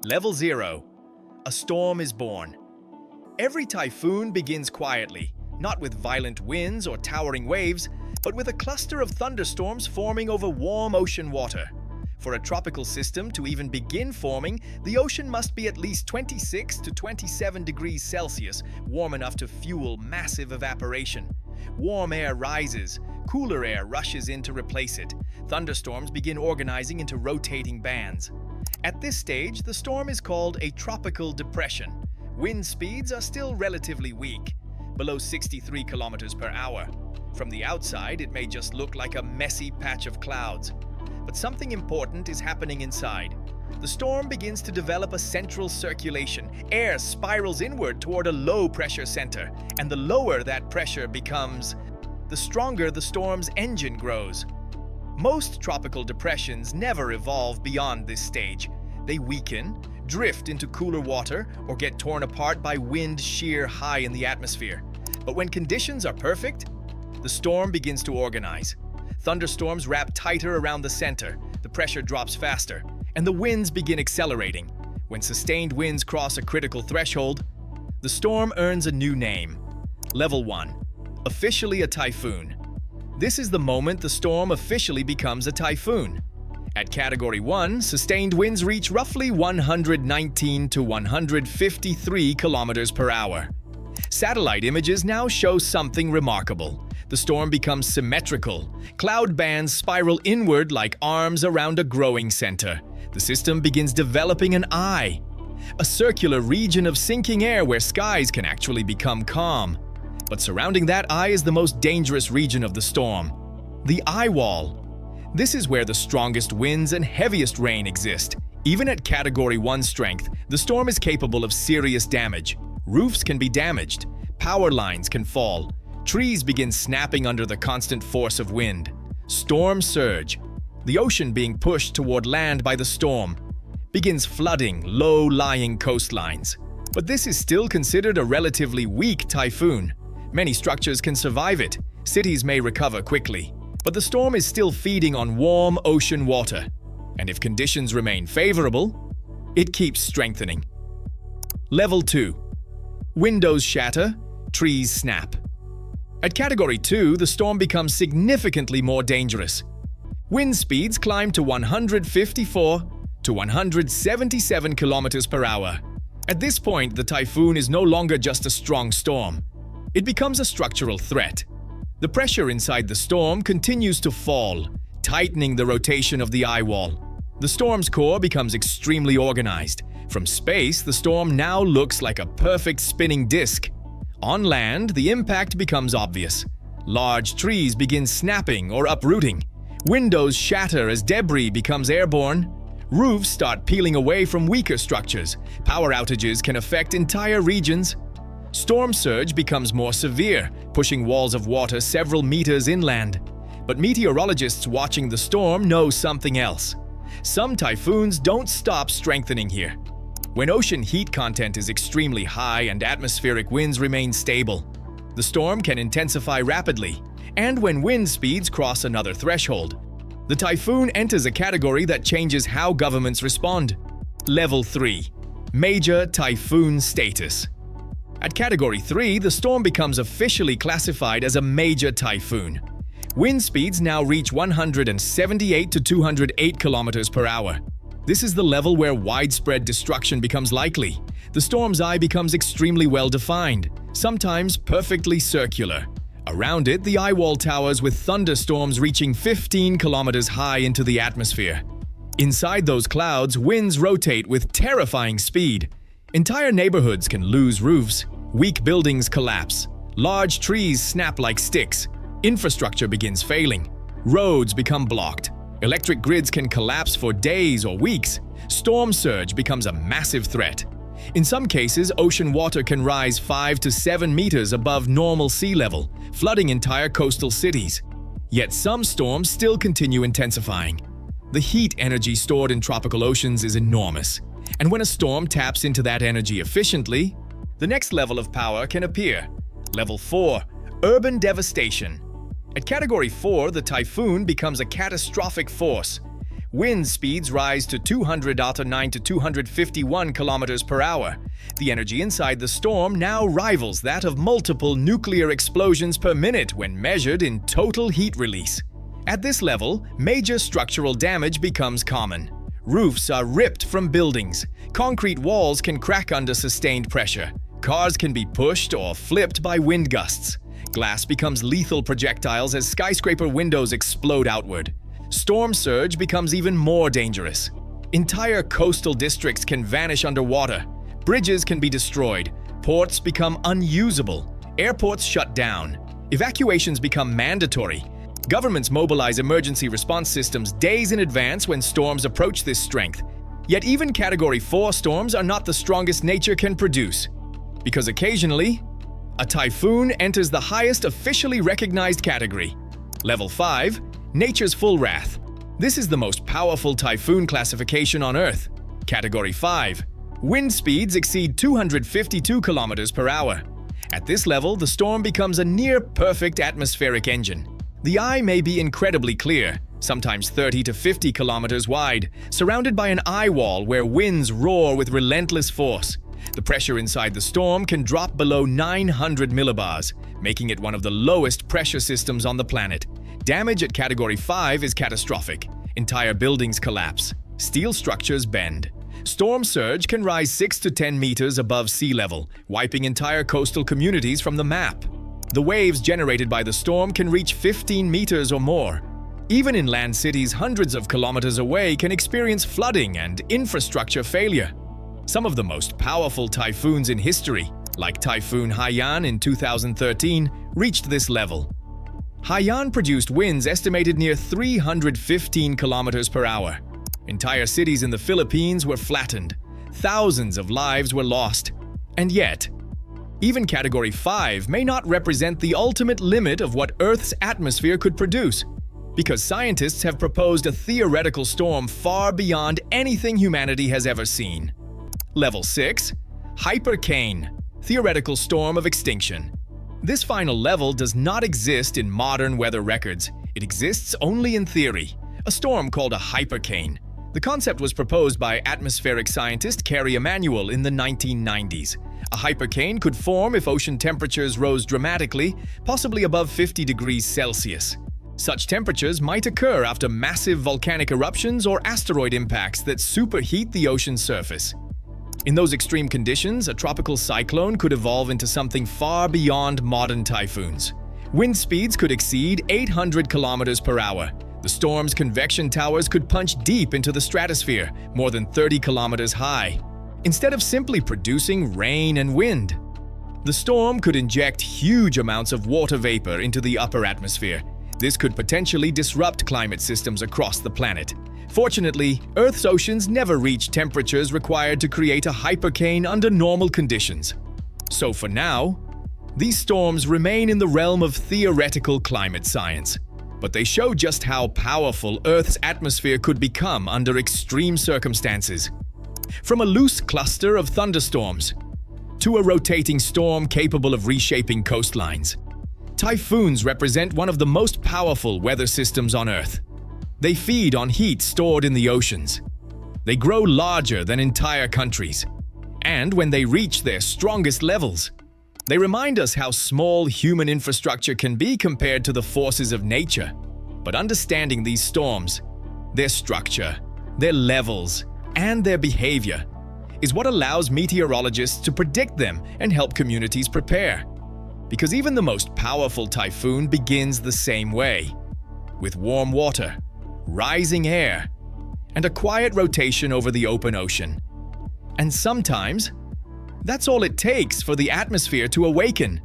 Level 0. A storm is born. Every typhoon begins quietly, not with violent winds or towering waves, but with a cluster of thunderstorms forming over warm ocean water. For a tropical system to even begin forming, the ocean must be at least 26 to 27 degrees Celsius, warm enough to fuel massive evaporation. Warm air rises, cooler air rushes in to replace it. Thunderstorms begin organizing into rotating bands. At this stage, the storm is called a tropical depression. Wind speeds are still relatively weak, below 63 kilometers per hour. From the outside, it may just look like a messy patch of clouds. But something important is happening inside. The storm begins to develop a central circulation. Air spirals inward toward a low-pressure center, and the lower that pressure becomes, the stronger the storm's engine grows. Most tropical depressions never evolve beyond this stage. They weaken, drift into cooler water, or get torn apart by wind shear high in the atmosphere. But when conditions are perfect, the storm begins to organize. Thunderstorms wrap tighter around the center, the pressure drops faster, and the winds begin accelerating. When sustained winds cross a critical threshold, the storm earns a new name. Level 1. Officially a typhoon. This is the moment the storm officially becomes a typhoon. At Category 1, sustained winds reach roughly 119 to 153 kilometers per hour. Satellite images now show something remarkable. The storm becomes symmetrical. Cloud bands spiral inward like arms around a growing center. The system begins developing an eye, a circular region of sinking air where skies can actually become calm. But surrounding that eye is the most dangerous region of the storm, the eyewall. This is where the strongest winds and heaviest rain exist. Even at Category 1 strength, the storm is capable of serious damage. Roofs can be damaged, power lines can fall, trees begin snapping under the constant force of wind. Storm surge, the ocean being pushed toward land by the storm, begins flooding low-lying coastlines. But this is still considered a relatively weak typhoon. Many structures can survive it, cities may recover quickly, but the storm is still feeding on warm ocean water. And if conditions remain favorable, it keeps strengthening. Level 2. Windows shatter, trees snap. At Category 2, the storm becomes significantly more dangerous. Wind speeds climb to 154 to 177 kilometers per hour. At this point, the typhoon is no longer just a strong storm. It becomes a structural threat. The pressure inside the storm continues to fall, tightening the rotation of the eyewall. The storm's core becomes extremely organized. From space, the storm now looks like a perfect spinning disk. On land, the impact becomes obvious. Large trees begin snapping or uprooting. Windows shatter as debris becomes airborne. Roofs start peeling away from weaker structures. Power outages can affect entire regions. Storm surge becomes more severe, pushing walls of water several meters inland. But meteorologists watching the storm know something else. Some typhoons don't stop strengthening here. When ocean heat content is extremely high and atmospheric winds remain stable, the storm can intensify rapidly. And when wind speeds cross another threshold, the typhoon enters a category that changes how governments respond. Level 3. Major typhoon status. At Category 3, the storm becomes officially classified as a major typhoon. Wind speeds now reach 178 to 208 kilometers per hour. This is the level where widespread destruction becomes likely. The storm's eye becomes extremely well-defined, sometimes perfectly circular. Around it, the eyewall towers with thunderstorms reaching 15 kilometers high into the atmosphere. Inside those clouds, winds rotate with terrifying speed. Entire neighborhoods can lose roofs, weak buildings collapse, large trees snap like sticks, infrastructure begins failing, roads become blocked, electric grids can collapse for days or weeks, storm surge becomes a massive threat. In some cases, ocean water can rise 5 to 7 meters above normal sea level, flooding entire coastal cities. Yet some storms still continue intensifying. The heat energy stored in tropical oceans is enormous. And when a storm taps into that energy efficiently, the next level of power can appear. Level 4. Urban devastation. At Category 4, the typhoon becomes a catastrophic force. Wind speeds rise to 209 to 251 kilometers per hour. The energy inside the storm now rivals that of multiple nuclear explosions per minute when measured in total heat release. At this level, major structural damage becomes common. Roofs are ripped from buildings. Concrete walls can crack under sustained pressure. Cars can be pushed or flipped by wind gusts. Glass becomes lethal projectiles as skyscraper windows explode outward. Storm surge becomes even more dangerous. Entire coastal districts can vanish underwater. Bridges can be destroyed. Ports become unusable. Airports shut down. Evacuations become mandatory. Governments mobilize emergency response systems days in advance when storms approach this strength. Yet even Category 4 storms are not the strongest nature can produce. Because occasionally, a typhoon enters the highest officially recognized category. Level 5, Nature's Full Wrath. This is the most powerful typhoon classification on Earth. Category 5. Wind speeds exceed 252 kilometers per hour. At this level, the storm becomes a near-perfect atmospheric engine. The eye may be incredibly clear, sometimes 30 to 50 kilometers wide, surrounded by an eyewall where winds roar with relentless force. The pressure inside the storm can drop below 900 millibars, making it one of the lowest pressure systems on the planet. Damage at Category 5 is catastrophic. Entire buildings collapse. Steel structures bend. Storm surge can rise 6 to 10 meters above sea level, wiping entire coastal communities from the map. The waves generated by the storm can reach 15 meters or more. Even inland cities hundreds of kilometers away can experience flooding and infrastructure failure. Some of the most powerful typhoons in history, like Typhoon Haiyan in 2013, reached this level. Haiyan produced winds estimated near 315 kilometers per hour. Entire cities in the Philippines were flattened. Thousands of lives were lost. And yet, even Category 5 may not represent the ultimate limit of what Earth's atmosphere could produce, because scientists have proposed a theoretical storm far beyond anything humanity has ever seen. Level 6, Hypercane, Theoretical Storm of Extinction. This final level does not exist in modern weather records. It exists only in theory, a storm called a hypercane. The concept was proposed by atmospheric scientist Carey Emanuel in the 1990s. A hypercane could form if ocean temperatures rose dramatically, possibly above 50 degrees Celsius. Such temperatures might occur after massive volcanic eruptions or asteroid impacts that superheat the ocean's surface. In those extreme conditions, a tropical cyclone could evolve into something far beyond modern typhoons. Wind speeds could exceed 800 kilometers per hour. The storm's convection towers could punch deep into the stratosphere, more than 30 kilometers high. Instead of simply producing rain and wind, the storm could inject huge amounts of water vapor into the upper atmosphere. This could potentially disrupt climate systems across the planet. Fortunately, Earth's oceans never reach temperatures required to create a hypercane under normal conditions. So for now, these storms remain in the realm of theoretical climate science. But they show just how powerful Earth's atmosphere could become under extreme circumstances. From a loose cluster of thunderstorms to a rotating storm capable of reshaping coastlines, typhoons represent one of the most powerful weather systems on Earth. They feed on heat stored in the oceans. They grow larger than entire countries. And when they reach their strongest levels, they remind us how small human infrastructure can be compared to the forces of nature. But understanding these storms, their structure, their levels, and their behavior is what allows meteorologists to predict them and help communities prepare. Because even the most powerful typhoon begins the same way, with warm water, rising air, and a quiet rotation over the open ocean. And sometimes, that's all it takes for the atmosphere to awaken